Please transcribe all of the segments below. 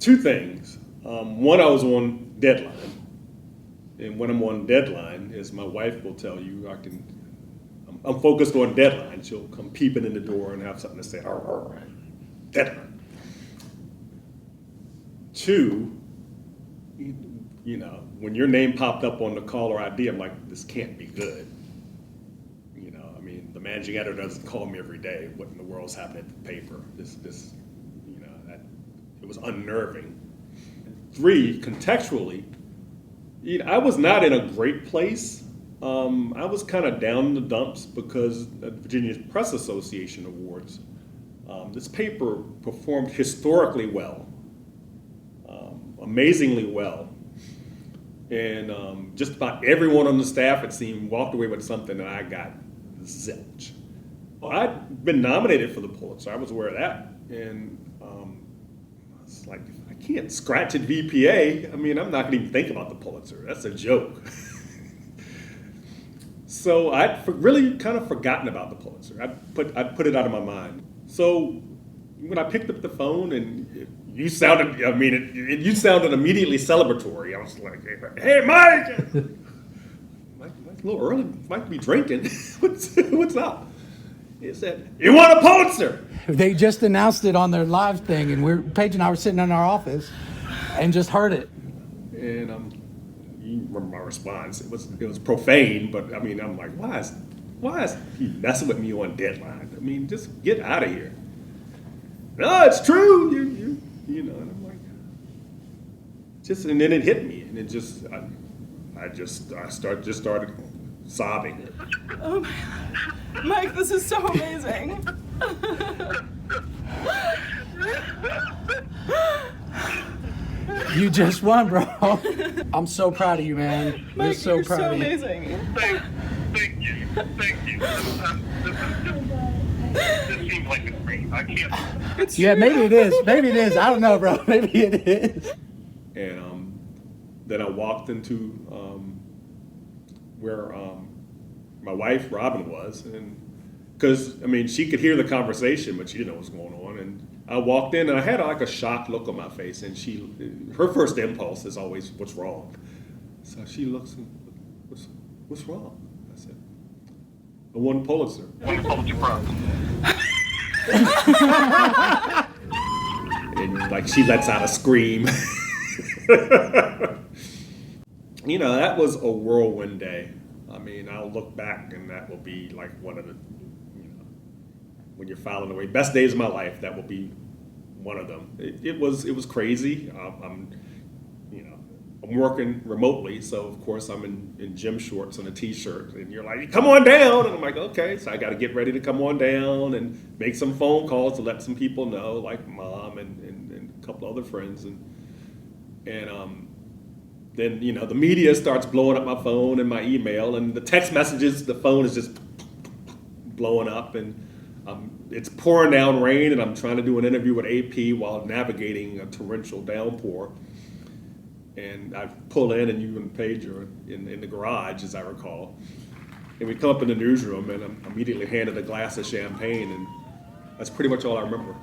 Two things. One, I was on deadline, and when I'm on deadline, as my wife will tell you, I'm focused on deadline. She'll come peeping in the door and have something to say. Deadline. Two, when your name popped up on the caller ID, I'm like, this can't be good. The managing editor doesn't call me every day. What in the world's happening at the paper? It was unnerving. Three, contextually, I was not in a great place. I was kind of down in the dumps because at Virginia Press Association Awards, this paper performed historically well, amazingly well. And just about everyone on the staff, it seemed, walked away with something, and I got zilch. Well, I'd been nominated for the Pulitzer. I was aware of that. And I was like, I can't scratch at VPA. I'm not going to even think about the Pulitzer. That's a joke. So I'd really kind of forgotten about the Pulitzer. I'd put it out of my mind. So when I picked up the phone and you sounded immediately celebratory. I was like, hey, Mike! Mike's a little early. Mike be drinking. What's up? He said, you want a Pulitzer? They just announced it on their live thing, and Paige and I were sitting in our office and just heard it. And you remember my response. It was profane, but I'm like, why is he messing with me on deadline? Just get out of here. No, it's true. And I'm like, and then it hit me, and it just, I started sobbing. Oh my God. Mike, this is so amazing. You just won, bro. I'm so proud of you, man. Mike, so you're proud so of you. amazing. Thank you. This seems like a dream. I can't. It's Yeah, true. maybe it is. Maybe it is. I don't know, bro. Maybe it is. And then I walked into where my wife, Robin, was. And because, she could hear the conversation, but she didn't know what was going on. And I walked in, and I had like a shocked look on my face. And her first impulse is always, what's wrong? So she looks and, what's wrong? I said, I won a Pulitzer. Won the Pulitzer Prize. And she lets out a scream. That was a whirlwind day. I'll look back, and that will be like one of the, when you're filing away, best days of my life, that will be one of them. It was crazy. I'm working remotely, so of course I'm in gym shorts and a t-shirt, and you're like, come on down, and I'm like, okay, so I got to get ready to come on down and make some phone calls to let some people know, like Mom and a couple other friends, and then the media starts blowing up my phone and my email, and the text messages, the phone is just blowing up, and it's pouring down rain, and I'm trying to do an interview with AP while navigating a torrential downpour. And I pull in, and you and Paige are in the garage, as I recall. And we come up in the newsroom, and I'm immediately handed a glass of champagne, and that's pretty much all I remember.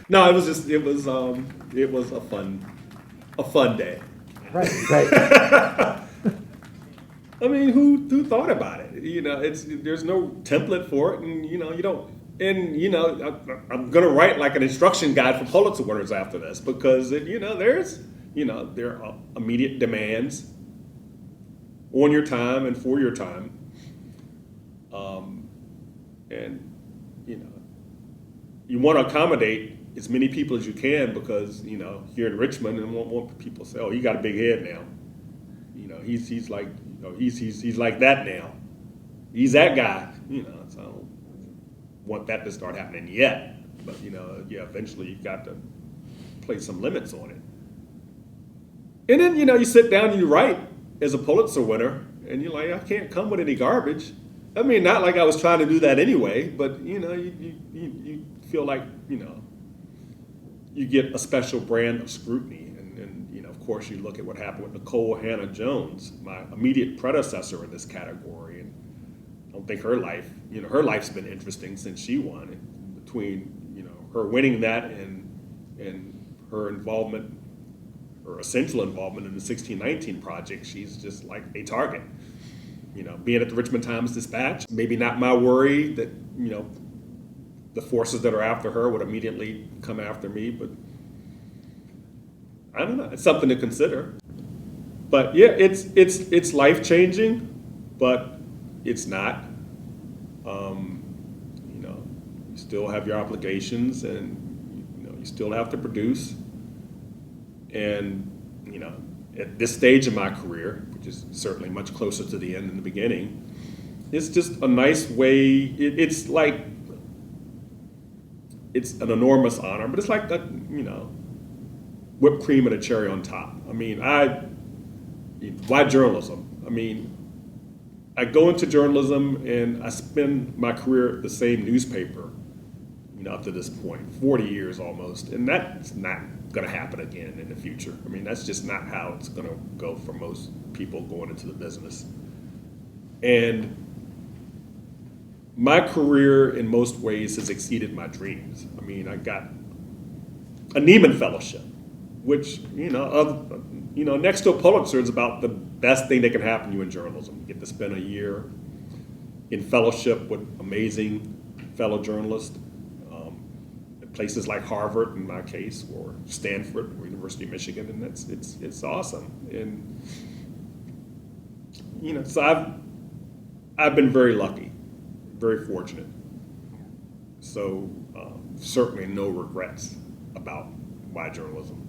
No, it was a fun day. Right. Who thought about it? There's no template for it, and you don't. And I'm gonna write like an instruction guide for Pulitzer winners after this, because there are immediate demands on your time and for your time. And you want to accommodate as many people as you can, because here in Richmond, and want people to say, oh, he got a big head now. He's like he's like that now. He's that guy. So I don't want that to start happening yet. But eventually you've got to place some limits on it. And then you sit down and you write as a Pulitzer winner, and you're like, I can't come with any garbage. Not like I was trying to do that anyway, but you feel like you get a special brand of scrutiny, and of course you look at what happened with Nicole Hannah-Jones, my immediate predecessor in this category, and I don't think her life's been interesting since she won. And between her winning that and her involvement, her essential involvement in the 1619 project, she's just like a target. You know, being at the Richmond Times-Dispatch, maybe not my worry that, you know, the forces that are after her would immediately come after me, but I don't know. It's something to consider. But yeah, it's life-changing, but it's not. You know, you still have your obligations, and you know, you still have to produce. And you know, at this stage of my career, which is certainly much closer to the end than the beginning, it's just a nice way. It's like it's an enormous honor, but it's like that, you know, whipped cream and a cherry on top. I mean, why journalism? I mean, I go into journalism and I spend my career at the same newspaper, you know, up to this point, 40 years almost, and that's not going to happen again in the future. I mean, that's just not how it's going to go for most people going into the business. And my career in most ways has exceeded my dreams. I mean, I got a Neiman Fellowship, which, you know, next to a Pulitzer is about the best thing that can happen to you in journalism. You get to spend a year in fellowship with amazing fellow journalists at places like Harvard, in my case, or Stanford, or University of Michigan, and it's awesome. And you know, so I've been very lucky, very fortunate. So certainly no regrets about why journalism.